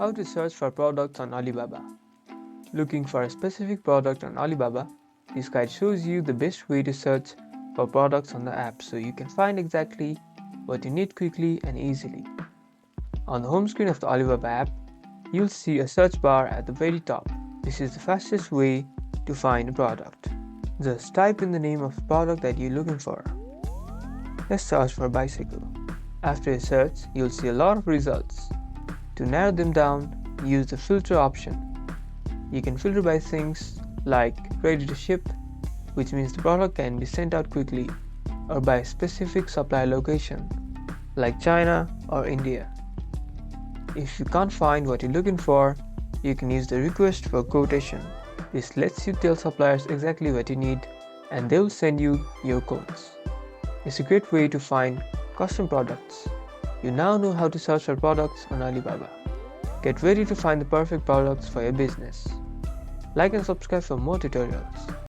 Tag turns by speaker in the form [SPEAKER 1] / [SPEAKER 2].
[SPEAKER 1] How to search for products on Alibaba. Looking for a specific product on Alibaba, this guide shows you the best way to search for products on the app so you can find exactly what you need quickly and easily. On the home screen of the Alibaba app, you'll see a search bar at the very top. This is the fastest way to find a product. Just type in the name of the product that you're looking for. Let's search for bicycle. After a search, you'll see a lot of results. To narrow them down, use the filter option. You can filter by things like ready to ship, which means the product can be sent out quickly, or by a specific supplier location, like China or India. If you can't find what you're looking for, you can use the request for quotation. This lets you tell suppliers exactly what you need and they will send you your quotes. It's a great way to find custom products. You now know how to search for products on Alibaba. Get ready to find the perfect products for your business. Like and subscribe for more tutorials.